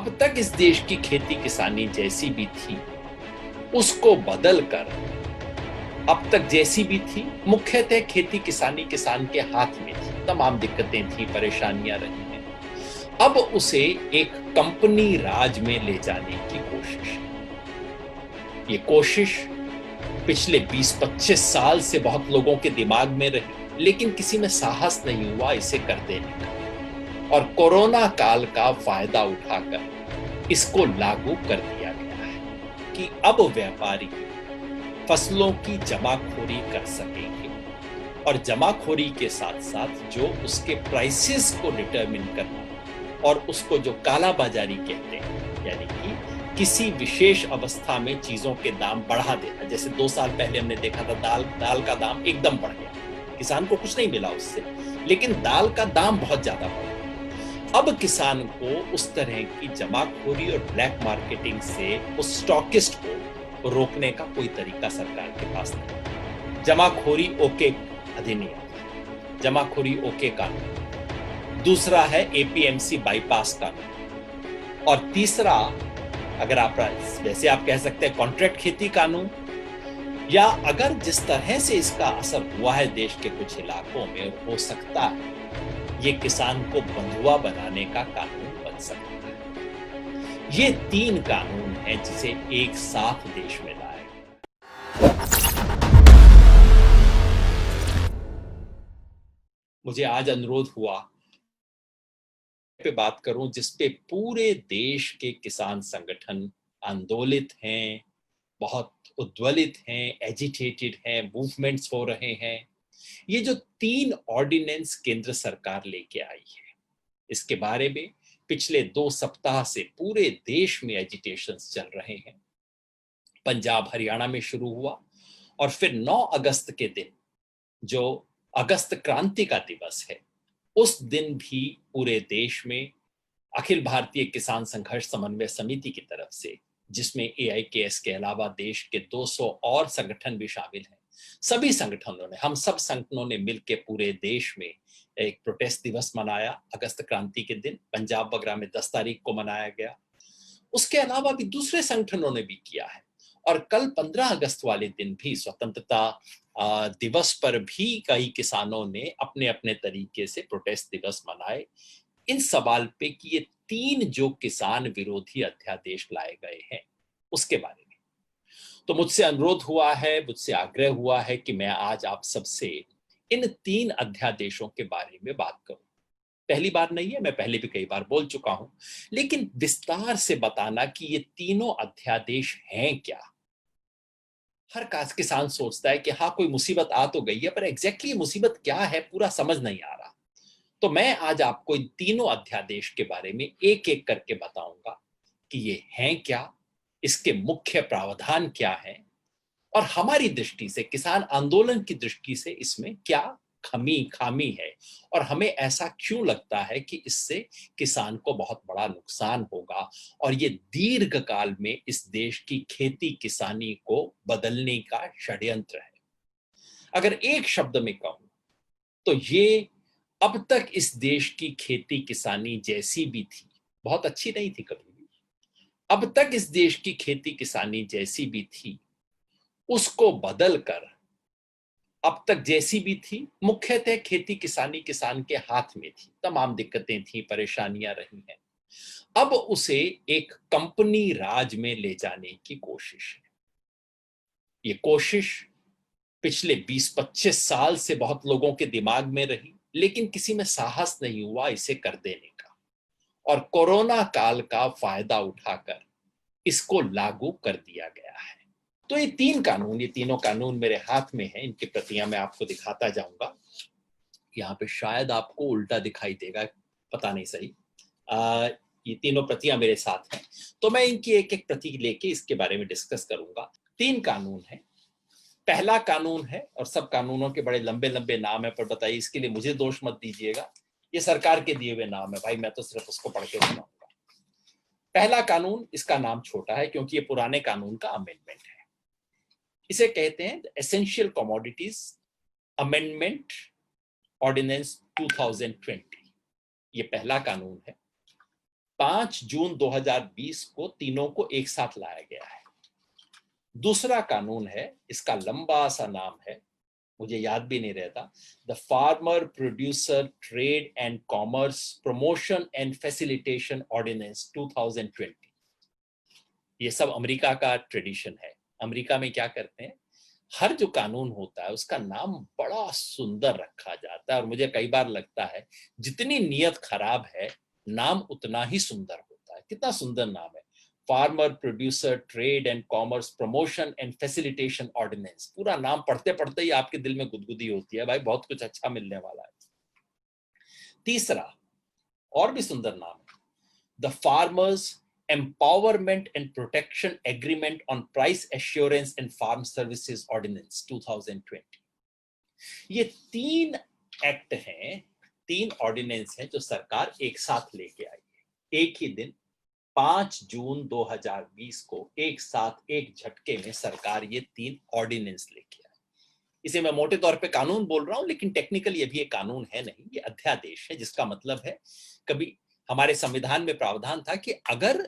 अब तक इस देश की खेती किसानी जैसी भी थी, उसको बदल कर अब तक जैसी भी थी, मुख्यतः खेती किसानी किसान के हाथ में थी। तमाम दिक्कतें थी, परेशानियां रही हैं। अब उसे एक कंपनी राज में ले जाने की कोशिश है। ये कोशिश पिछले 20-25 साल से बहुत लोगों के दिमाग में रही, लेकिन किसी में साहस नहीं हुआ इसे कर देने का। और कोरोना काल का फायदा उठाकर इसको लागू कर दिया गया है कि अब व्यापारी फसलों की जमाखोरी कर सकेंगे और जमाखोरी के साथ साथ जो उसके प्राइसेस को डिटरमिन करना और उसको जो काला बाजारी कहते हैं, यानी कि किसी विशेष अवस्था में चीजों के दाम बढ़ा देना। जैसे 2 साल पहले हमने देखा था दाल का दाम एकदम बढ़ गया, किसान को कुछ नहीं मिला उससे, लेकिन दाल का दाम बहुत ज्यादा बढ़ गया। अब किसान को उस तरह की जमाखोरी और ब्लैक मार्केटिंग से उस स्टॉकिस्ट को रोकने का कोई तरीका सरकार के पास नहीं। जमाखोरी ओके अधिनियम, जमाखोरी ओके कानून, दूसरा है एपीएमसी बाईपास कानून, और तीसरा, अगर आप वैसे आप कह सकते हैं कॉन्ट्रैक्ट खेती कानून, या अगर जिस तरह से इसका असर हुआ है देश के कुछ इलाकों में, हो सकता है ये किसान को बंधुआ बनाने का कानून बन सकता है। ये 3 कानून हैं जिसे एक साथ देश में लाया गया। मुझे आज अनुरोध हुआ पे बात करूं जिसपे पूरे देश के किसान संगठन आंदोलित हैं, बहुत उद्वेलित हैं, एजिटेटेड हैं, मूवमेंट्स हो रहे हैं। ये जो 3 ऑर्डिनेंस केंद्र सरकार लेके आई है, इसके बारे में पिछले 2 सप्ताह से पूरे देश में एजिटेशंस चल रहे हैं। पंजाब हरियाणा में शुरू हुआ और फिर 9 अगस्त के दिन, जो अगस्त क्रांति का दिवस है, उस दिन भी पूरे देश में अखिल भारतीय किसान संघर्ष समन्वय समिति की तरफ से, जिसमें एआईकेएस के अलावा देश के 200 और संगठन भी शामिल हैं, सभी संगठनों ने, हम सब संगठनों ने मिलकर पूरे देश में एक प्रोटेस्ट दिवस मनाया। अगस्त क्रांति के दिन पंजाब वगैरह में 10 तारीख को मनाया गया। उसके अलावा भी दूसरे संगठनों ने भी किया है, और कल 15 अगस्त वाले दिन भी स्वतंत्रता दिवस पर भी कई किसानों ने अपने अपने तरीके से प्रोटेस्ट दिवस मनाए, इन सवाल पे कि ये 3 जो किसान विरोधी अध्यादेश लाए गए हैं उसके बारे में। तो मुझसे अनुरोध हुआ है, मुझसे आग्रह हुआ है कि मैं आज आप सबसे इन 3 अध्यादेशों के बारे में बात करूं। पहली बार नहीं है, मैं पहले भी कई बार बोल चुका हूं, लेकिन विस्तार से बताना कि ये तीनों अध्यादेश हैं क्या। हर किसान सोचता है कि हाँ, कोई मुसीबत आ तो गई है, पर एग्जैक्टली मुसीबत क्या है पूरा समझ नहीं आ रहा। तो मैं आज आपको इन तीनों अध्यादेश के बारे में एक एक करके बताऊंगा कि ये हैं क्या, इसके मुख्य प्रावधान क्या हैं, और हमारी दृष्टि से, किसान आंदोलन की दृष्टि से इसमें क्या खामी है, और हमें ऐसा क्यों लगता है कि इससे किसान को बहुत बड़ा नुकसान होगा और ये दीर्घकाल में इस देश की खेती किसानी को बदलने का षड्यंत्र है। अगर एक शब्द में कहूं तो ये अब तक इस देश की खेती किसानी जैसी भी थी, बहुत अच्छी नहीं थी कभी भी, अब तक इस देश की खेती किसानी जैसी भी थी, उसको बदल कर अब तक जैसी भी थी, मुख्यतः खेती किसानी किसान के हाथ में थी। तमाम दिक्कतें थी, परेशानियां रही हैं। अब उसे एक कंपनी राज में ले जाने की कोशिश है। ये कोशिश पिछले 20-25 साल से बहुत लोगों के दिमाग में रही, लेकिन किसी में साहस नहीं हुआ इसे कर देने का। और कोरोना काल का फायदा उठाकर इसको लागू कर दिया गया है। तो ये 3 कानून, ये तीनों कानून मेरे हाथ में हैं, इनकी प्रतियां मैं आपको दिखाता जाऊंगा। यहाँ पे शायद आपको उल्टा दिखाई देगा, पता नहीं सही। ये तीनों प्रतियां मेरे साथ हैं, तो मैं इनकी एक एक प्रति लेके इसके बारे में डिस्कस करूंगा। 3 कानून है। पहला कानून है, और सब कानूनों के बड़े लंबे लंबे नाम है, पर बताइए, इसके लिए मुझे दोष मत दीजिएगा, ये सरकार के दिए हुए नाम है भाई, मैं तो सिर्फ उसको पढ़ के सुनाऊंगा। पहला कानून, इसका नाम छोटा है क्योंकि ये पुराने कानून का अमेंडमेंट है। इसे कहते हैं एसेंशियल कमोडिटीज अमेंडमेंट ऑर्डिनेंस 2020। ये पहला कानून है। 5 जून 2020 को तीनों को एक साथ लाया गया है। दूसरा कानून है, इसका लंबा सा नाम है, मुझे याद भी नहीं रहता, the farmer producer trade and commerce promotion and facilitation ordinance 2020। ये सब अमेरिका का ट्रेडिशन है। अमेरिका में क्या करते हैं, हर जो कानून होता है उसका नाम बड़ा सुंदर रखा जाता है, और मुझे कई बार लगता है जितनी नीयत खराब है नाम उतना ही सुंदर होता है। कितना सुंदर नाम है, farmer producer trade and commerce promotion and facilitation ordinance. पूरा नाम पढ़ते पढ़ते ही आपके दिल में गुदगुदी होती है, भाई बहुत कुछ अच्छा मिलने वाला है। तीसरा और भी सुंदर नाम है, the farmers empowerment and protection agreement on price assurance and farm services ordinance 2020। ये 3 एक्ट हैं, 3 ऑर्डिनेंस हैं जो सरकार एक साथ लेके आई है। एक ही दिन 5 जून 2020 को एक साथ एक झटके में सरकार ये 3 ऑर्डिनेंस लेके आई। इसे मैं मोटे तौर पे कानून बोल रहा हूं, लेकिन टेक्निकली अभी ये कानून है नहीं, ये अध्यादेश है, जिसका मतलब है कभी हमारे संविधान में प्रावधान था कि अगर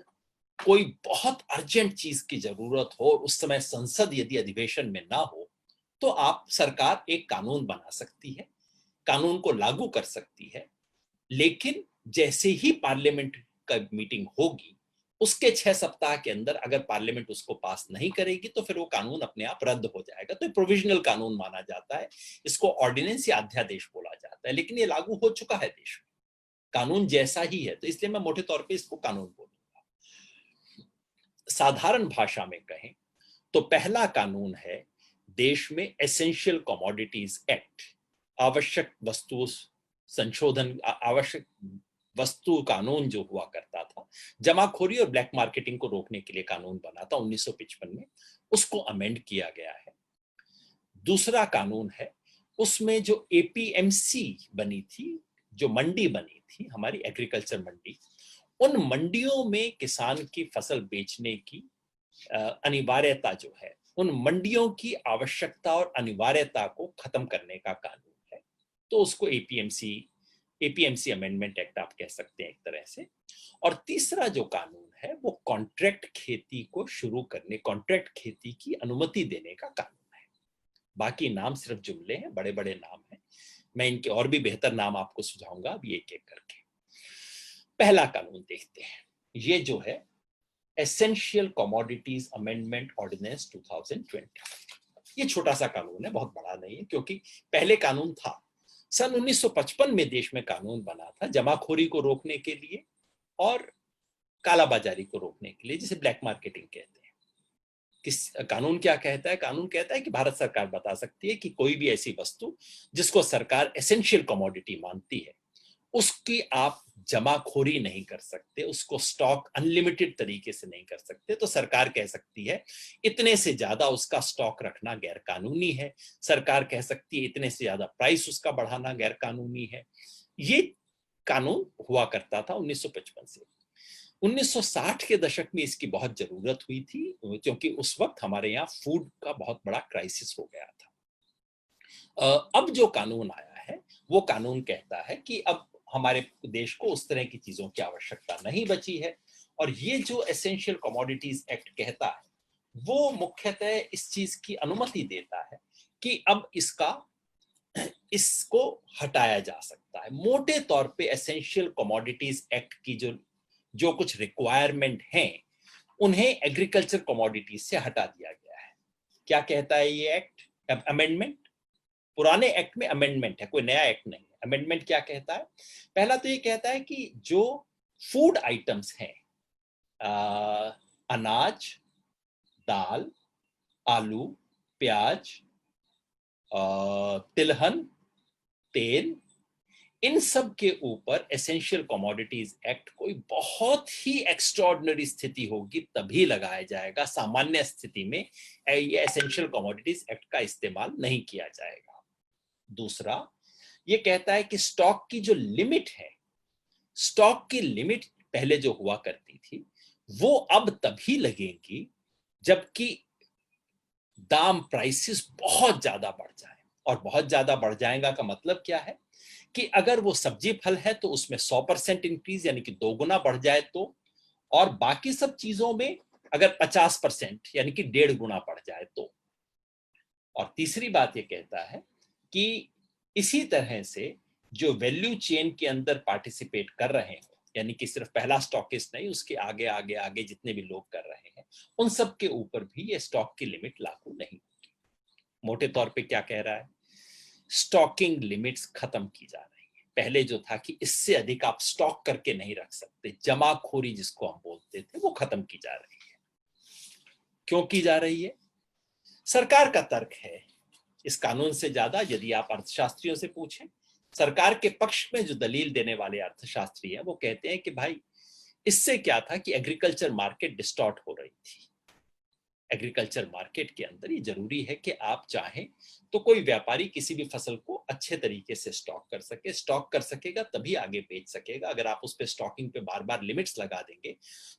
कोई बहुत अर्जेंट चीज की जरूरत हो, उस समय संसद यदि अधिवेशन में ना हो, तो आप सरकार एक कानून बना सकती है, कानून को लागू कर सकती है, लेकिन जैसे ही पार्लियामेंट का मीटिंग होगी उसके 6 सप्ताह के अंदर अगर पार्लियामेंट उसको पास नहीं करेगी तो फिर वो कानून अपने आप रद्द हो जाएगा। तो प्रोविजनल कानून माना जाता है, इसको ऑर्डिनेंस या अध्यादेश बोला जाता है, लेकिन ये लागू हो चुका है देश में, कानून जैसा ही है, तो इसलिए मैं मोटे तौर पे इसको कानून बोलूंगा। साधारण भाषा में कहें तो पहला कानून है देश में एसेंशियल कमोडिटीज एक्ट, आवश्यक वस्तु संशोधन, आवश्यक वस्तु कानून जो हुआ करता था, जमाखोरी और ब्लैक मार्केटिंग को रोकने के लिए कानून बना था 1955 में, उसको अमेंड किया गया है। दूसरा कानून है, उसमें जो एपीएमसी बनी थी, जो मंडी बनी थी हमारी एग्रीकल्चर मंडी, उन मंडियों में किसान की फसल बेचने की अनिवार्यता जो है, उन मंडियों की आवश्यकता और अनिवार्यता को खत्म करने का कानून है, तो उसको एपीएमसी अमेंडमेंट एक्ट आप कह सकते हैं एक तरह से। और तीसरा जो कानून है वो कॉन्ट्रैक्ट खेती को शुरू करने, कॉन्ट्रैक्ट खेती की अनुमति देने का कानून है। बाकी नाम सिर्फ जुमले हैं, बड़े बड़े नाम हैं, मैं इनके और भी बेहतर नाम आपको सुझाऊंगा अभी एक एक करके। पहला कानून देखते हैं, ये जो है एसेंशियल कमोडिटीज अमेंडमेंट ऑर्डिनेंस 2020। ये छोटा सा कानून है, बहुत बड़ा नहीं है, क्योंकि पहले कानून था सन 1955 में देश में कानून बना था जमाखोरी को रोकने के लिए और कालाबाजारी को रोकने के लिए, जिसे ब्लैक मार्केटिंग कहते हैं। किस कानून क्या कहता है, कानून कहता है कि भारत सरकार बता सकती है कि कोई भी ऐसी वस्तु जिसको सरकार एसेंशियल कमोडिटी मानती है उसकी आप जमाखोरी नहीं कर सकते, उसको स्टॉक अनलिमिटेड तरीके से नहीं कर सकते, तो सरकार कह सकती है इतने से ज्यादा उसका स्टॉक रखना गैर कानूनी है, सरकार कह सकती है इतने से ज्यादा प्राइस उसका बढ़ाना गैर कानूनी है। ये कानून हुआ करता था 1955 से। 1960 के दशक में इसकी बहुत जरूरत हुई थी, क्योंकि उस वक्त हमारे यहाँ फूड का बहुत बड़ा क्राइसिस हो गया था। अब जो कानून आया है वो कानून कहता है कि अब हमारे देश को उस तरह की चीजों की आवश्यकता नहीं बची है, और ये जो एसेंशियल कमोडिटीज एक्ट कहता है वो मुख्यतः इस चीज की अनुमति देता है कि अब इसको हटाया जा सकता है। मोटे तौर पे एसेंशियल कमोडिटीज एक्ट की जो जो कुछ रिक्वायरमेंट हैं उन्हें एग्रीकल्चर कमोडिटीज से हटा दिया गया है। क्या कहता है ये एक्ट, अमेंडमेंट? पुराने एक्ट में अमेंडमेंट है, कोई नया एक्ट नहीं है। अमेंडमेंट क्या कहता है? पहला तो ये कहता है कि जो फूड आइटम्स हैं, अनाज, दाल, आलू, प्याज, तिलहन, तेल, इन सब के ऊपर एसेंशियल कमोडिटीज एक्ट कोई बहुत ही एक्स्ट्राऑर्डिनरी स्थिति होगी तभी लगाया जाएगा, सामान्य स्थिति में ये एसेंशियल कमोडिटीज एक्ट का इस्तेमाल नहीं किया जाएगा। दूसरा ये कहता है कि स्टॉक की जो लिमिट है, स्टॉक की लिमिट पहले जो हुआ करती थी वो अब तभी लगेगी जबकि दाम, प्राइसेस बहुत ज्यादा बढ़ जाए। और बहुत ज्यादा बढ़ जाएगा का मतलब क्या है कि अगर वो सब्जी फल है तो उसमें 100% इंक्रीज यानी कि 2 गुना बढ़ जाए तो, और बाकी सब चीजों में अगर 50% यानी कि 1.5 गुना बढ़ जाए तो। और तीसरी बात ये कहता है कि इसी तरह से जो वैल्यू चेन के अंदर पार्टिसिपेट कर रहे हो, यानी कि सिर्फ पहला स्टॉकिस्ट नहीं, उसके आगे आगे आगे जितने भी लोग कर रहे हैं, उन सब के ऊपर भी ये स्टॉक की लिमिट लागू नहीं होगी। मोटे तौर पे क्या कह रहा है, स्टॉकिंग लिमिट्स खत्म की जा रही है। पहले जो था कि इससे अधिक आप स्टॉक करके नहीं रख सकते, जमाखोरी जिसको हम बोलते थे, वो खत्म की जा रही है। क्यों की जा रही है? सरकार का तर्क है, इस कानून से ज्यादा यदि आप अर्थशास्त्रियों से पूछें, सरकार के पक्ष में जो दलील देने वाले अर्थशास्त्री हैं वो कहते हैं कि भाई इससे क्या था कि एग्रीकल्चर मार्केट डिस्टॉर्ट हो रही थी। एग्रीकल्चर मार्केट के अंदर ये जरूरी है कि आप चाहें तो कोई व्यापारी किसी भी फसल को अच्छे तरीके से स्टॉक कर सके, स्टॉक कर सकेगा तभी आगे बेच सकेगा। अगर आप उस पर स्टॉकिंग पे बार बार लिमिट्स लगा देंगे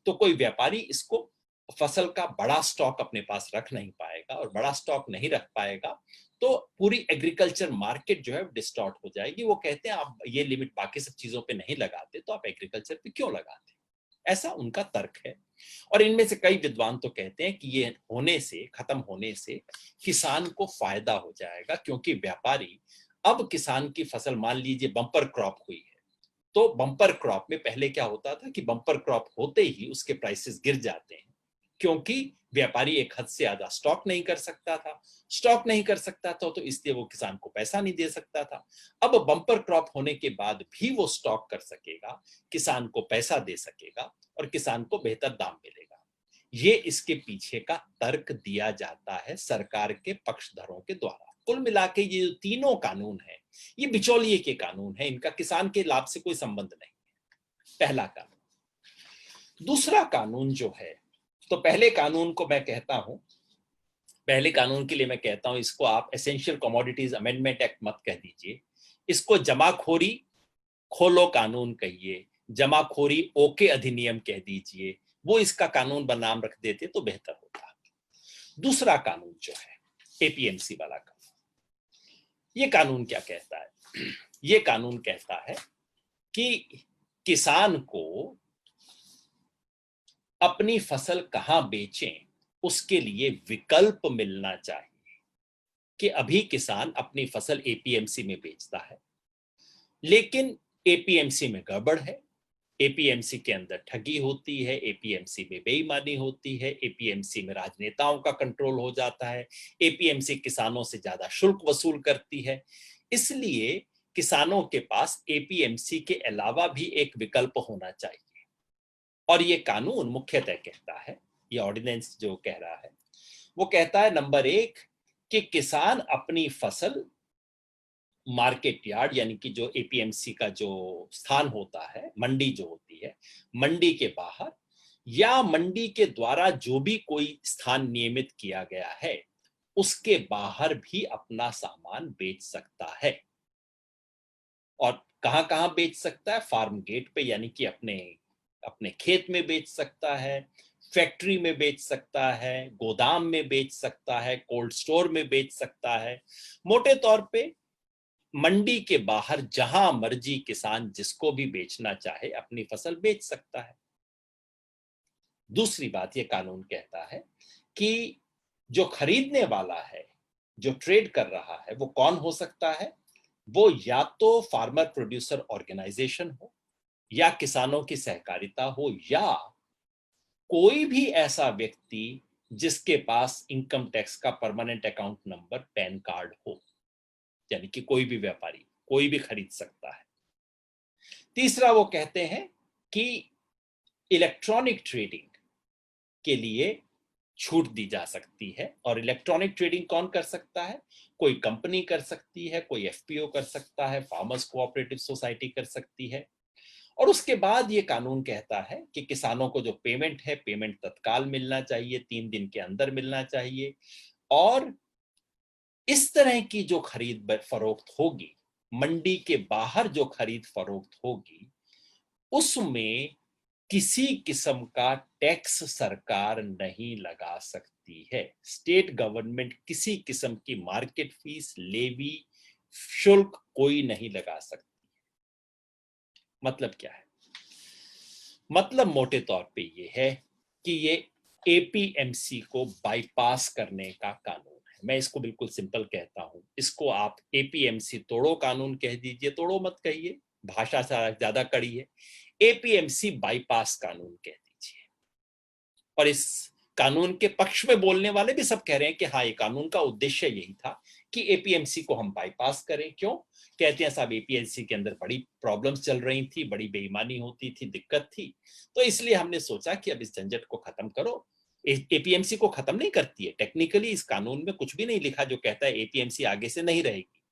तो कोई व्यापारी इसको फसल का बड़ा स्टॉक अपने पास रख नहीं पाएगा, और बड़ा स्टॉक नहीं रख पाएगा तो पूरी एग्रीकल्चर मार्केट जो है डिस्टॉर्ट हो जाएगी। वो कहते हैं आप ये लिमिट बाकी सब चीजों पे नहीं लगाते तो आप एग्रीकल्चर पे क्यों लगाते, ऐसा उनका तर्क है। और इनमें से कई विद्वान तो कहते हैं कि ये होने से, खत्म होने से किसान को फायदा हो जाएगा, क्योंकि व्यापारी अब किसान की फसल, मान लीजिए बम्पर क्रॉप हुई है, तो बम्पर क्रॉप में पहले क्या होता था कि बम्पर क्रॉप होते ही उसके प्राइसेस गिर जाते हैं, क्योंकि व्यापारी एक हद से ज्यादा स्टॉक नहीं कर सकता था। स्टॉक नहीं कर सकता था तो इसलिए वो किसान को पैसा नहीं दे सकता था। अब बम्पर क्रॉप होने के बाद भी वो स्टॉक कर सकेगा, किसान को पैसा दे सकेगा और किसान को बेहतर दाम मिलेगा। ये इसके पीछे का तर्क दिया जाता है सरकार के पक्षधरों के द्वारा। कुल मिला के ये जो तीनों कानून है, ये बिचौलिए के कानून है, इनका किसान के लाभ से कोई संबंध नहीं है। पहला कानून। दूसरा कानून जो है, तो पहले कानून को मैं कहता हूं, पहले कानून के लिए मैं कहता हूं इसको आप एसेंशियल कमोडिटीज अमेंडमेंट एक्ट मत कह दीजिए, इसको जमाखोरी खोलो कानून कहिए, जमाखोरी ओके अधिनियम कह दीजिए, वो इसका कानून बनाम रख देते तो बेहतर होता। दूसरा कानून जो है एपीएमसी वाला कानून, ये कानून क्या कहता है? ये कानून कहता है कि किसान को अपनी फसल कहां बेचें उसके लिए विकल्प मिलना चाहिए। कि अभी किसान अपनी फसल एपीएमसी में बेचता है, लेकिन एपीएमसी में गड़बड़ है, एपीएमसी के अंदर ठगी होती है, एपीएमसी में बेईमानी होती है, एपीएमसी में राजनेताओं का कंट्रोल हो जाता है, एपीएमसी किसानों से ज्यादा शुल्क वसूल करती है। इसलिए किसानों के पास एपीएमसी के अलावा भी एक विकल्प होना चाहिए। और ये कानून मुख्यतः कहता है, ये ऑर्डिनेंस जो कह रहा है वो कहता है, नंबर 1 कि किसान अपनी फसल मार्केट यार्ड यानी कि जो एपीएमसी का जो स्थान होता है, मंडी जो होती है, मंडी के बाहर या मंडी के द्वारा जो भी कोई स्थान नियमित किया गया है उसके बाहर भी अपना सामान बेच सकता है। और कहां कहां बेच सकता है? फार्म गेट पे यानी कि अपने अपने खेत में बेच सकता है, फैक्ट्री में बेच सकता है, गोदाम में बेच सकता है, कोल्ड स्टोर में बेच सकता है। मोटे तौर पे मंडी के बाहर जहां मर्जी किसान जिसको भी बेचना चाहे अपनी फसल बेच सकता है। दूसरी बात ये कानून कहता है कि जो खरीदने वाला है, जो ट्रेड कर रहा है, वो कौन हो सकता है? वो या तो फार्मर प्रोड्यूसर ऑर्गेनाइजेशन हो, या किसानों की सहकारिता हो, या कोई भी ऐसा व्यक्ति जिसके पास इनकम टैक्स का permanent account number, pan card हो। यानी कि कोई भी व्यापारी कोई भी खरीद सकता है। तीसरा वो कहते हैं कि इलेक्ट्रॉनिक ट्रेडिंग के लिए छूट दी जा सकती है। और इलेक्ट्रॉनिक ट्रेडिंग कौन कर सकता है? कोई कंपनी कर सकती है, कोई एफपीओ कर सकता है, फार्मर्स कोऑपरेटिव सोसाइटी कर सकती है। और उसके बाद ये कानून कहता है कि किसानों को जो पेमेंट है, पेमेंट तत्काल मिलना चाहिए, 3 दिन के अंदर मिलना चाहिए। और इस तरह की जो खरीद फरोख्त होगी, मंडी के बाहर जो खरीद फरोख्त होगी, उसमें किसी किस्म का टैक्स सरकार नहीं लगा सकती है। स्टेट गवर्नमेंट किसी किस्म की मार्केट फीस, लेवी, शुल्क कोई नहीं लगा सकती। मतलब क्या है? मतलब मोटे तौर पे ये है कि ये एपीएमसी को बाईपास करने का कानून है। मैं इसको बिल्कुल सिंपल कहता हूं, इसको आप एपीएमसी तोड़ो कानून कह दीजिए, तोड़ो मत कहिए, भाषा से ज्यादा कड़ी है, एपीएमसी बाईपास कानून कह दीजिए। और इस कानून के पक्ष में बोलने वाले भी सब कह रहे हैं कि हाँ, ये कानून का उद्देश्य यही था कि एपीएमसी को हम बाईपास करें। क्यों? कहते हैं साहब एपीएमसी के अंदर बड़ी प्रॉब्लम्स चल रही थी, बड़ी बेईमानी होती थी, दिक्कत थी, तो इसलिए हमने सोचा कि अब इस झंझट को खत्म करो। एपीएमसी को खत्म नहीं करती है, टेक्निकली इस कानून में कुछ भी नहीं लिखा जो कहता है एपीएमसी आगे से नहीं रहेगी,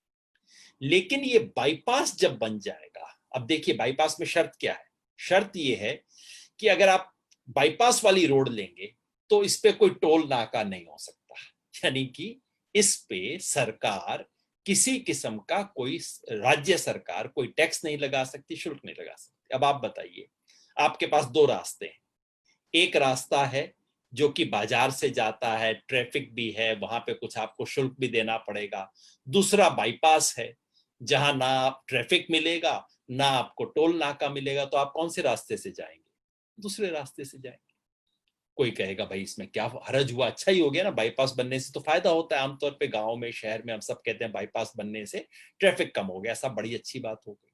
लेकिन ये बाईपास जब बन जाएगा, अब देखिए बाईपास में शर्त क्या है? शर्त ये है कि अगर आप बाईपास वाली रोड लेंगे तो इस पे कोई टोल नाका नहीं हो सकता, यानी कि इस पे सरकार किसी किस्म का कोई, राज्य सरकार कोई टैक्स नहीं लगा सकती, शुल्क नहीं लगा सकती। अब आप बताइए, आपके पास दो रास्ते हैं। एक रास्ता है जो कि बाजार से जाता है, ट्रैफिक भी है, वहां पे कुछ आपको शुल्क भी देना पड़ेगा। दूसरा बाईपास है जहां ना आप ट्रैफिक मिलेगा, ना आपको टोल नाका मिलेगा। तो आप कौन से रास्ते से जाएंगे? दूसरे रास्ते से जाएंगे। कोई कहेगा भाई इसमें क्या हरज हुआ, अच्छा ही हो गया ना, बाईपास बनने से तो फायदा होता है। आमतौर पे गांव में, शहर में हम सब कहते हैं बाईपास बनने से ट्रैफिक कम हो गया, सब बड़ी अच्छी बात हो गई।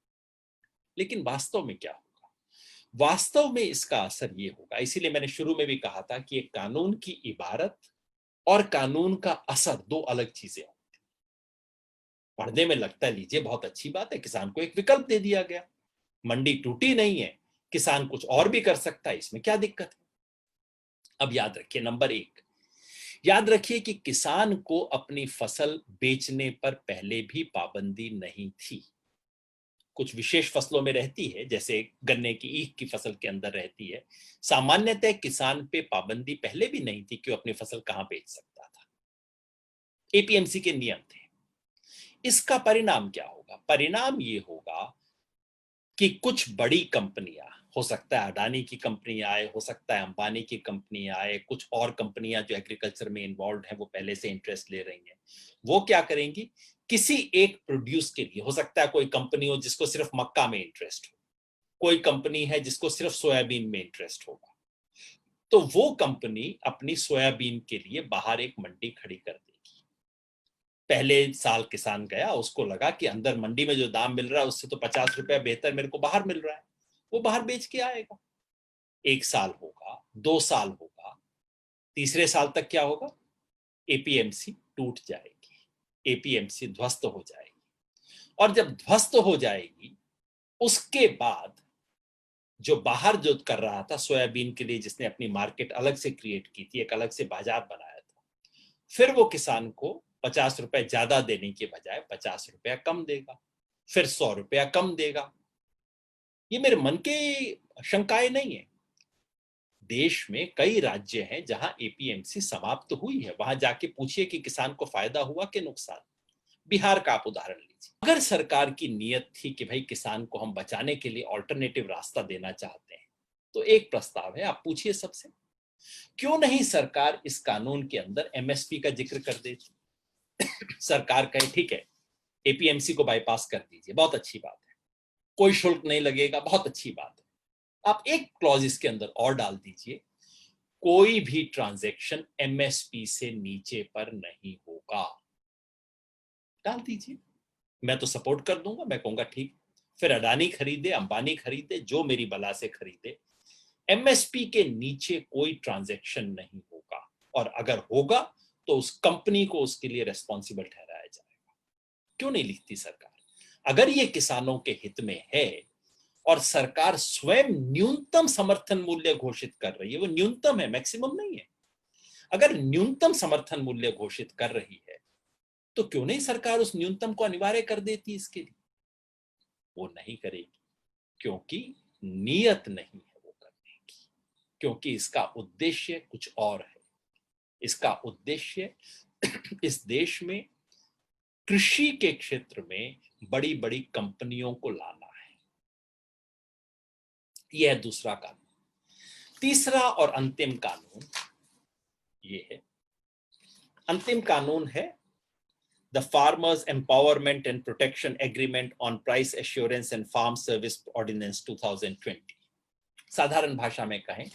लेकिन वास्तव में क्या होगा? वास्तव में इसका असर ये होगा, इसीलिए मैंने शुरू में भी कहा था कि एक कानून की इबारत और कानून का असर दो अलग चीजें होती। पढ़ने में लगता है लीजिए बहुत अच्छी बात है, किसान को एक विकल्प दे दिया गया, मंडी टूटी नहीं है, किसान कुछ और भी कर सकता है, इसमें क्या दिक्कत है? अब याद रखिए, नंबर एक, याद रखिए कि किसान को अपनी फसल बेचने पर पहले भी पाबंदी नहीं थी। कुछ विशेष फसलों में रहती है, जैसे गन्ने की ईख की फसल के अंदर रहती है। सामान्यतः किसान पे पाबंदी पहले भी नहीं थी कि वो अपनी फसल कहां बेच सकता था। एपीएमसी के नियम थे। इसका परिणाम क्या होगा? परिणाम ये होगा कि कुछ बड़ी कंपनियां, हो सकता है अडानी की कंपनी आए, हो सकता है अंबानी की कंपनी आए, कुछ और कंपनियां जो एग्रीकल्चर में इन्वॉल्व है वो पहले से इंटरेस्ट ले रही हैं, वो क्या करेंगी? किसी एक प्रोड्यूस के लिए, हो सकता है कोई कंपनी हो जिसको सिर्फ मक्का में इंटरेस्ट हो, कोई कंपनी है जिसको सिर्फ सोयाबीन में इंटरेस्ट होगा, तो वो कंपनी अपनी सोयाबीन के लिए बाहर एक मंडी खड़ी कर देगी। पहले साल किसान गया, उसको लगा कि अंदर मंडी में जो दाम मिल रहा है उससे तो 50 रुपया बेहतर मेरे को बाहर मिल रहा है, वो बाहर बेच के आएगा। 1 साल होगा, 2 साल होगा, तीसरे साल तक क्या होगा? एपीएमसी टूट जाएगी, एपीएमसी ध्वस्त हो जाएगी। और जब ध्वस्त हो जाएगी, उसके बाद जो बाहर जो कर रहा था सोयाबीन के लिए, जिसने अपनी मार्केट अलग से क्रिएट की थी, एक अलग से बाजार बनाया था, फिर वो किसान को 50 रुपए ज्यादा देने के बजाय 50 रुपया कम देगा, फिर 100 रुपया कम देगा। ये मेरे मन की शंकाएं नहीं है। देश में कई राज्य हैं जहां एपीएमसी समाप्त हुई है, वहां जाके पूछिए कि किसान को फायदा हुआ कि नुकसान। बिहार का आप उदाहरण लीजिए। अगर सरकार की नीयत थी कि भाई किसान को हम बचाने के लिए ऑल्टरनेटिव रास्ता देना चाहते हैं, तो एक प्रस्ताव है, आप पूछिए सबसे, क्यों नहीं सरकार इस कानून के अंदर एमएसपी का जिक्र कर देती? सरकार कहे ठीक है, एपीएमसी को बाईपास कर दीजिए, बहुत अच्छी बात है, कोई शुल्क नहीं लगेगा, बहुत अच्छी बात है। आप एक क्लॉज इसके अंदर और डाल दीजिए, कोई भी ट्रांजैक्शन एमएसपी से नीचे पर नहीं होगा। डाल दीजिए, मैं तो सपोर्ट कर दूंगा, मैं कहूंगा ठीक। फिर अडानी खरीदे, अंबानी खरीदे, जो मेरी बला से खरीदे, एमएसपी के नीचे कोई ट्रांजैक्शन नहीं होगा, और अगर होगा तो उस कंपनी को उसके लिए रेस्पॉन्सिबल ठहराया जाएगा। क्यों नहीं लिखती सरकार? अगर ये किसानों के हित में है और सरकार स्वयं न्यूनतम समर्थन मूल्य घोषित कर रही है, वो न्यूनतम है, मैक्सिमम नहीं है, अगर न्यूनतम समर्थन मूल्य घोषित कर रही है, तो क्यों नहीं सरकार उस न्यूनतम को अनिवार्य कर देती? इसके लिए वो नहीं करेगी, क्योंकि नीयत नहीं है वो करने की, क्योंकि इसका उद्देश्य कुछ और है। इसका उद्देश्य इस देश में कृषि के क्षेत्र में बड़ी बड़ी कंपनियों को लाना है। यह है दूसरा कानून। तीसरा और अंतिम कानून ये है, अंतिम कानून है the Farmers Empowerment and Protection Agreement on Price Assurance and Farm Service Ordinance 2020। साधारण भाषा में कहें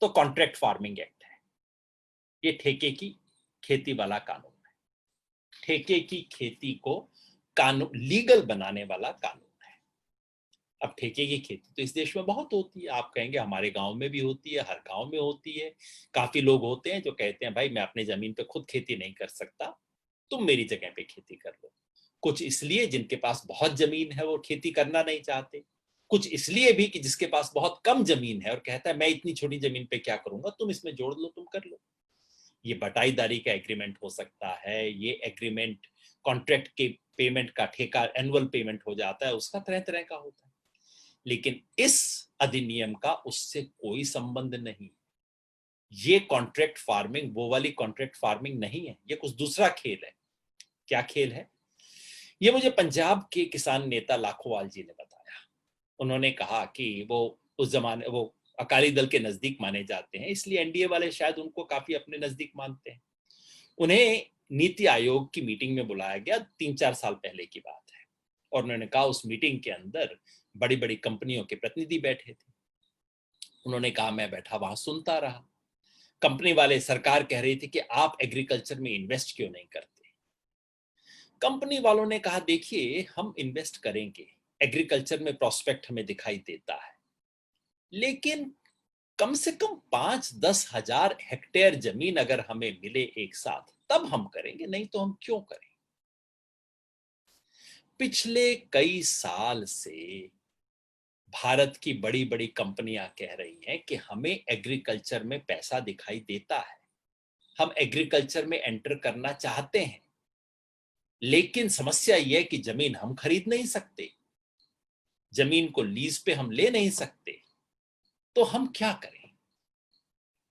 तो कॉन्ट्रैक्ट फार्मिंग एक्ट है। ये ठेके की खेती वाला कानून है, ठेके की खेती को कानून लीगल बनाने वाला कानून है। अब ठेके की खेती तो इस देश में बहुत होती है, आप कहेंगे हमारे गांव में भी होती है, हर गांव में होती है। काफी लोग होते हैं जो कहते हैं भाई मैं अपनी जमीन पे खुद खेती नहीं कर सकता, तुम मेरी जगह पे खेती कर लो। कुछ इसलिए जिनके पास बहुत जमीन है वो खेती करना नहीं चाहते, कुछ इसलिए भी कि जिसके पास बहुत कम जमीन है और कहता है मैं इतनी छोटी जमीन पे क्या करूंगा, तुम इसमें जोड़ लो, तुम कर लो। ये बटाईदारी का एग्रीमेंट हो सकता है, ये एग्रीमेंट कॉन्ट्रैक्ट के पेमेंट का ठेका एनुअल पेमेंट हो जाता है, उसका तरह तरह का होता है। लेकिन इस अधिनियम का उससे कोई संबंध नहीं। ये कॉन्ट्रैक्ट फार्मिंग वो वाली कॉन्ट्रैक्ट फार्मिंग नहीं है, ये कुछ दूसरा खेल है। क्या खेल है ये मुझे पंजाब के किसान नेता लाखोवाल जी ने बताया। उन्होंने कहा कि वो उस जमाने वो अकाली दल के नजदीक माने जाते हैं, इसलिए एनडीए वाले शायद उनको काफी अपने नजदीक मानते हैं। उन्हें नीति आयोग की मीटिंग में बुलाया गया, 3-4 साल पहले की बात है, और उन्होंने कहा उस मीटिंग के अंदर बड़ी बड़ी कंपनियों के प्रतिनिधि बैठे थे। उन्होंने कहा मैं बैठा वहां सुनता रहा। कंपनी वाले सरकार कह रही थी कि आप एग्रीकल्चर में इन्वेस्ट क्यों नहीं करते। कंपनी वालों ने कहा देखिए हम इन्वेस्ट करेंगे, एग्रीकल्चर में प्रोस्पेक्ट हमें दिखाई देता है, लेकिन कम से कम 5-10 हजार हेक्टेयर जमीन अगर हमें मिले एक साथ तब हम करेंगे, नहीं तो हम क्यों करें। पिछले कई साल से भारत की बड़ी बड़ी कंपनियां कह रही हैं कि हमें एग्रीकल्चर में पैसा दिखाई देता है, हम एग्रीकल्चर में एंटर करना चाहते हैं, लेकिन समस्या यह है कि जमीन हम खरीद नहीं सकते, जमीन को लीज पे हम ले नहीं सकते, तो हम क्या करें।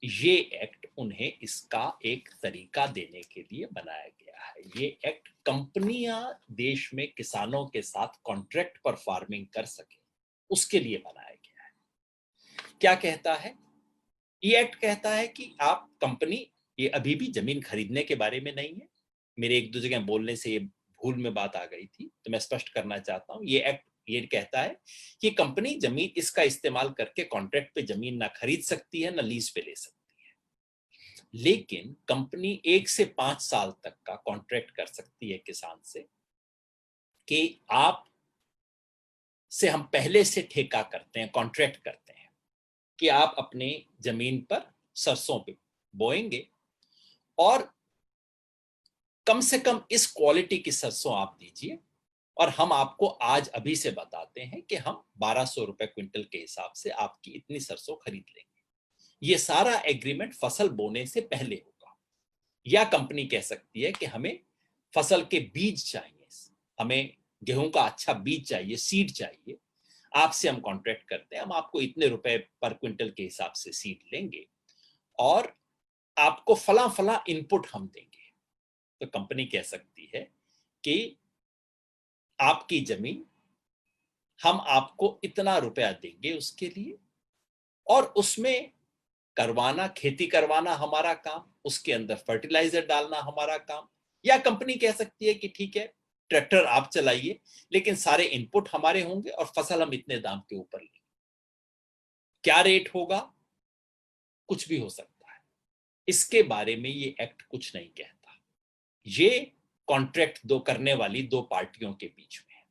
ये एक्ट उन्हें इसका एक तरीका देने के लिए बनाया गया है। ये एक्ट कंपनियां देश में किसानों के साथ कॉन्ट्रैक्ट पर फार्मिंग कर सके उसके लिए बनाया गया है। क्या कहता है ये एक्ट? कहता है कि आप कंपनी, ये अभी भी जमीन खरीदने के बारे में नहीं है, मेरे एक दो जगह बोलने से ये भूल में बात आ गई थी तो मैं स्पष्ट करना चाहता हूं। ये एक्ट ये कहता है कि कंपनी जमीन इसका इस्तेमाल करके कॉन्ट्रैक्ट पे जमीन ना खरीद सकती है ना लीज पे ले सकती है, लेकिन कंपनी 1 से 5 साल तक का कॉन्ट्रैक्ट कर सकती है किसान से कि आप से हम पहले से ठेका करते हैं, कॉन्ट्रैक्ट करते हैं कि आप अपने जमीन पर सरसों पे बोएंगे और कम से कम इस क्वालिटी की सरसों आप दीजिए, और हम आपको आज अभी से बताते हैं कि हम 1200 रुपए क्विंटल के हिसाब से आपकी इतनी सरसों खरीद लेंगे। ये सारा एग्रीमेंट फसल बोने से पहले होगा। या कंपनी कह सकती है कि हमें फसल के बीज चाहिए, हमें गेहूं का अच्छा बीज चाहिए, सीड चाहिए, आपसे हम कॉन्ट्रैक्ट करते हैं, हम आपको इतने रुपए पर क्विंटल के हिसाब से सीड लेंगे और आपको फला फला इनपुट हम देंगे। तो कंपनी कह सकती है कि आपकी जमीन हम आपको इतना रुपया देंगे उसके लिए, और उसमें करवाना, खेती करवाना हमारा काम, उसके अंदर फर्टिलाइजर डालना हमारा काम। या कंपनी कह सकती है कि ठीक है ट्रैक्टर आप चलाइए, लेकिन सारे इनपुट हमारे होंगे और फसल हम इतने दाम के ऊपर लेंगे। क्या रेट होगा, कुछ भी हो सकता है, इसके बारे में ये एक्ट कुछ नहीं कहता। ये कॉन्ट्रैक्ट दो करने वाली दो पार्टियों के बीच में है।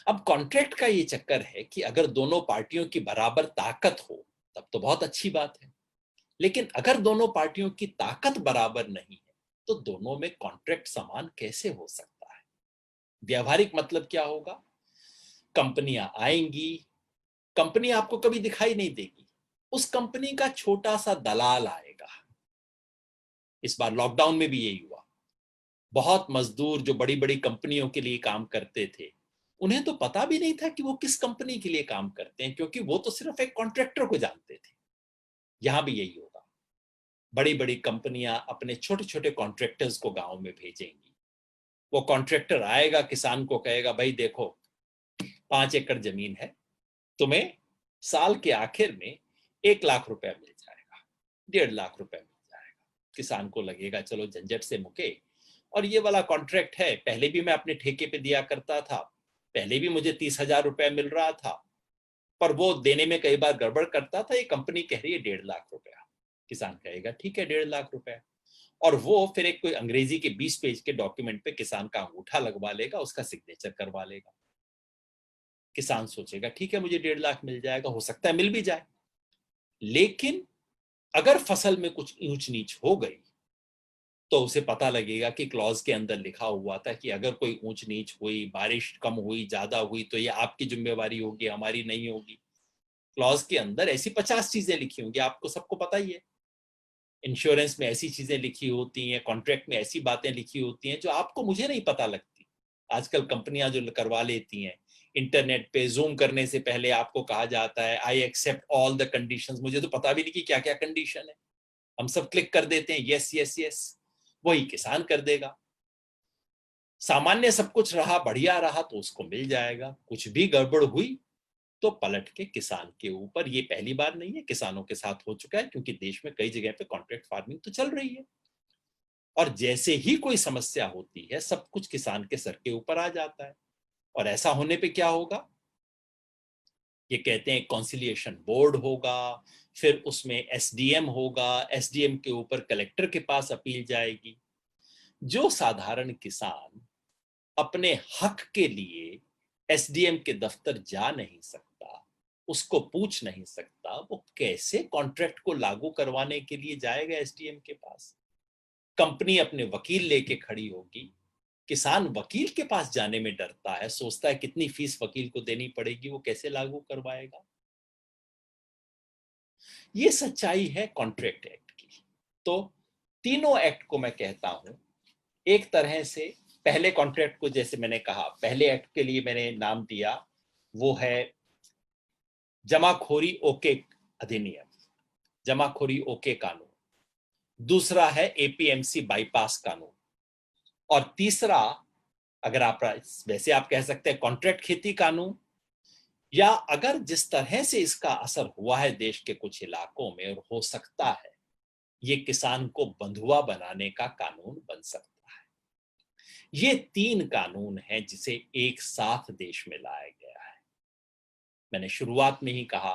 अब कॉन्ट्रैक्ट का ये चक्कर है कि अगर दोनों पार्टियों की बराबर ताकत हो तब तो बहुत अच्छी बात है, लेकिन अगर दोनों पार्टियों की ताकत बराबर नहीं है तो दोनों में कॉन्ट्रैक्ट समान कैसे हो सकता है। व्यावहारिक मतलब क्या होगा, कंपनियां आएंगी, कंपनी आपको कभी दिखाई नहीं देगी, उस कंपनी का छोटा सा दलाल आएगा। इस बार लॉकडाउन में भी यही हुआ। बहुत मजदूर जो बड़ी बड़ी कंपनियों के लिए काम करते थे, उन्हें तो पता भी नहीं था कि वो किस कंपनी के लिए काम करते हैं, क्योंकि वो तो सिर्फ एक कॉन्ट्रैक्टर को जानते थे। यहां भी यही होगा, बड़ी बड़ी कंपनियां अपने छोटे छोटे कॉन्ट्रैक्टर्स को गांव में भेजेंगी। वो कॉन्ट्रैक्टर आएगा, किसान को कहेगा भाई देखो 5 एकड़ जमीन है, तुम्हें साल के आखिर में 1 लाख रुपया मिल जाएगा, 1.5 लाख रुपया मिल जाएगा। किसान को लगेगा चलो झंझट से मुके, और ये वाला कॉन्ट्रैक्ट है, पहले भी मैं अपने ठेके पे दिया करता था, पहले भी मुझे 30,000 रुपए मिल रहा था, पर वो देने में कई बार गड़बड़ करता था, ये कंपनी कह रही है 1.5 लाख रुपया। किसान कहेगा ठीक है 1.5 लाख रुपया, और वो फिर एक कोई अंग्रेजी के 20 पेज के डॉक्यूमेंट पे किसान का अंगूठा लगवा लेगा, उसका सिग्नेचर करवा लेगा। किसान सोचेगा ठीक है मुझे 1.5 लाख मिल जाएगा, हो सकता है मिल भी जाए, लेकिन अगर फसल में कुछ ऊंच नीच हो गई तो उसे पता लगेगा कि क्लॉज के अंदर लिखा हुआ था कि अगर कोई ऊंच नीच हुई, बारिश कम हुई, ज्यादा हुई, तो ये आपकी जिम्मेवारी होगी, हमारी नहीं होगी। क्लॉज के अंदर ऐसी 50 चीजें लिखी होंगी, आपको सबको पता ही है। इंश्योरेंस में ऐसी चीजें लिखी होती हैं, कॉन्ट्रैक्ट में ऐसी बातें लिखी होती हैं जो आपको मुझे नहीं पता लगती। आजकल कंपनियां जो करवा लेती हैं, इंटरनेट पे जूम करने से पहले आपको कहा जाता है I accept all the conditions, मुझे तो पता भी नहीं कि क्या क्या कंडीशन है, हम सब क्लिक कर देते हैं यस यस यस, वही किसान कर देगा। सामान्य सब कुछ रहा, बढ़िया रहा तो उसको मिल जाएगा, कुछ भी गड़बड़ हुई तो पलट के किसान के ऊपर। ये पहली बार नहीं है, किसानों के साथ हो चुका है, क्योंकि देश में कई जगह पे कॉन्ट्रैक्ट फार्मिंग तो चल रही है। और जैसे ही कोई समस्या होती है सब कुछ किसान के सर के ऊपर आ जाता है। और ऐसा होने पे क्या होगा, ये कहते हैं कॉन्सिलिएशन बोर्ड होगा, फिर उसमें एसडीएम होगा, एसडीएम के ऊपर कलेक्टर के पास अपील जाएगी। जो साधारण किसान अपने हक के लिए एसडीएम के दफ्तर जा नहीं सकता, उसको पूछ नहीं सकता, वो कैसे कॉन्ट्रैक्ट को लागू करवाने के लिए जाएगा एसडीएम के पास। कंपनी अपने वकील लेके खड़ी होगी, किसान वकील के पास जाने में डरता है, सोचता है कितनी फीस वकील को देनी पड़ेगी, वो कैसे लागू करवाएगा। ये सच्चाई है कॉन्ट्रैक्ट एक्ट की। तो तीनों एक्ट को मैं कहता हूं एक तरह से, पहले कॉन्ट्रैक्ट को जैसे मैंने कहा, पहले एक्ट के लिए मैंने नाम दिया वो है जमाखोरी ओके अधिनियम, जमाखोरी ओके कानून। दूसरा है एपीएमसी बाईपास कानून। और तीसरा, अगर आप वैसे आप कह सकते हैं कॉन्ट्रैक्ट खेती कानून, या अगर जिस तरह से इसका असर हुआ है देश के कुछ इलाकों में और हो सकता है, ये किसान को बंधुआ बनाने का कानून बन सकता है। ये तीन कानून हैं जिसे एक साथ देश में लाया गया है। मैंने शुरुआत में ही कहा,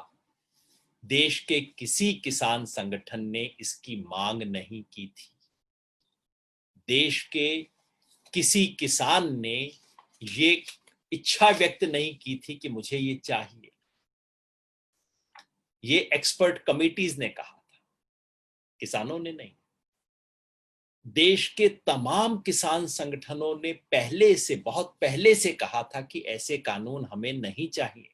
देश के किसी किसान संगठन ने इसकी मांग नहीं की थी, देश के किसी किसान ने ये इच्छा व्यक्त नहीं की थी कि मुझे ये चाहिए, ये एक्सपर्ट कमिटीज ने कहा था, किसानों ने नहीं। देश के तमाम किसान संगठनों ने पहले से, बहुत पहले से कहा था कि ऐसे कानून हमें नहीं चाहिए।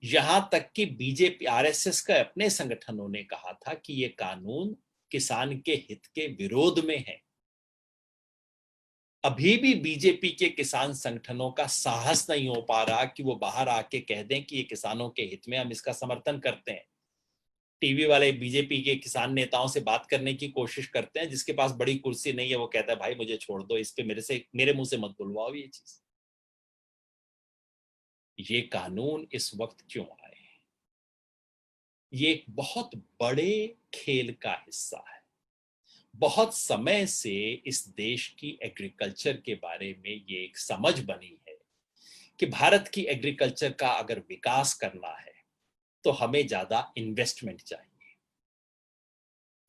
यहां तक कि बीजेपी आरएसएस के अपने संगठनों ने कहा था कि ये कानून किसान के हित के विरोध में है। अभी भी बीजेपी के किसान संगठनों का साहस नहीं हो पा रहा कि वो बाहर आके कह दें कि ये किसानों के हित में, हम इसका समर्थन करते हैं। टीवी वाले बीजेपी के किसान नेताओं से बात करने की कोशिश करते हैं, जिसके पास बड़ी कुर्सी नहीं है वो कहता है भाई मुझे छोड़ दो, इस पे मेरे मुंह से मत बुलवाओ ये चीज। ये कानून इस वक्त क्यों आए, ये एक बहुत बड़े खेल का हिस्सा है। बहुत समय से इस देश की एग्रीकल्चर के बारे में ये एक समझ बनी है कि भारत की एग्रीकल्चर का अगर विकास करना है तो हमें ज्यादा इन्वेस्टमेंट चाहिए।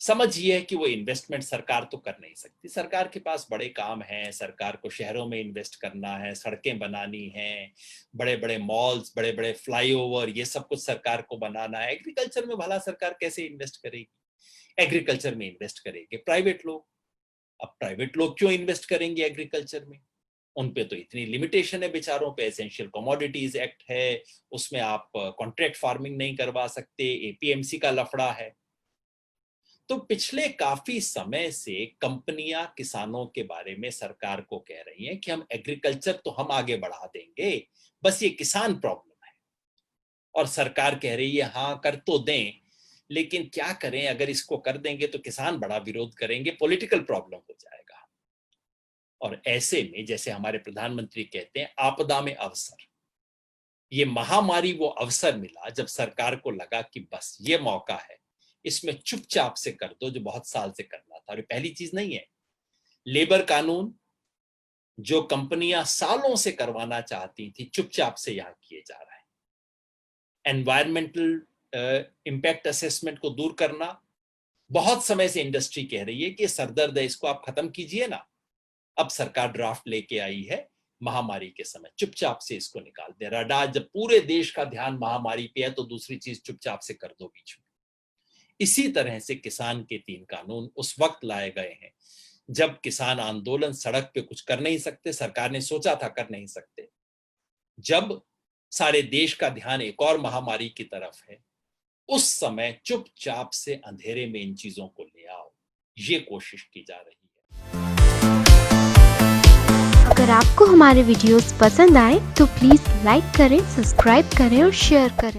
समझ ये है कि वो इन्वेस्टमेंट सरकार तो कर नहीं सकती, सरकार के पास बड़े काम हैं, सरकार को शहरों में इन्वेस्ट करना है, सड़कें बनानी हैं, बड़े बड़े मॉल्स, बड़े बड़े फ्लाईओवर, ये सब कुछ सरकार को बनाना है। एग्रीकल्चर में भला सरकार कैसे इन्वेस्ट करेगी? एग्रीकल्चर में इन्वेस्ट करेंगे प्राइवेट लोग। अब प्राइवेट लोग क्यों इन्वेस्ट करेंगे एग्रीकल्चर में? उन पे तो इतनी लिमिटेशन है बेचारों पे, एसेंशियल कमोडिटीज एक्ट है, उसमें आप कॉन्ट्रैक्ट फार्मिंग नहीं करवा सकते, एपीएमसी का लफड़ा है। तो पिछले काफी समय से कंपनियां किसानों के बारे में सरकार को कह रही हैं कि हम एग्रीकल्चर तो हम आगे बढ़ा देंगे, बस ये किसान प्रॉब्लम है। और सरकार कह रही है हाँ कर तो दें, लेकिन क्या करें, अगर इसको कर देंगे तो किसान बड़ा विरोध करेंगे, पॉलिटिकल प्रॉब्लम हो जाएगा। और ऐसे में जैसे हमारे प्रधानमंत्री कहते हैं आपदा में अवसर, ये महामारी वो अवसर मिला जब सरकार को लगा कि बस ये मौका है, इसमें चुपचाप से कर दो जो बहुत साल से करना था। और पहली चीज नहीं है, लेबर कानून जो कंपनियां सालों से करवाना चाहती थी, चुपचाप से यहां किए जा रहे हैं। एनवायरमेंटल इंपैक्ट असेसमेंट को दूर करना, बहुत समय से इंडस्ट्री कह रही है कि सरदर्द है, इसको आप खत्म कीजिए ना। अब सरकार ड्राफ्ट लेके आई है, महामारी के समय चुपचाप से इसको निकाल दे। रडार, जब पूरे देश का ध्यान महामारी पे है तो दूसरी चीज चुपचाप से कर दो बीच में। इसी तरह से किसान के 3 कानून उस वक्त लाए गए हैं जब किसान आंदोलन, सड़क पे कुछ कर नहीं सकते, सरकार ने सोचा था कर नहीं सकते। जब सारे देश का ध्यान एक और महामारी की तरफ है, उस समय चुपचाप से अंधेरे में इन चीजों को ले आओ, ये कोशिश की जा रही है। अगर आपको हमारे वीडियोस पसंद आए तो प्लीज लाइक करें, सब्सक्राइब करें और शेयर करें।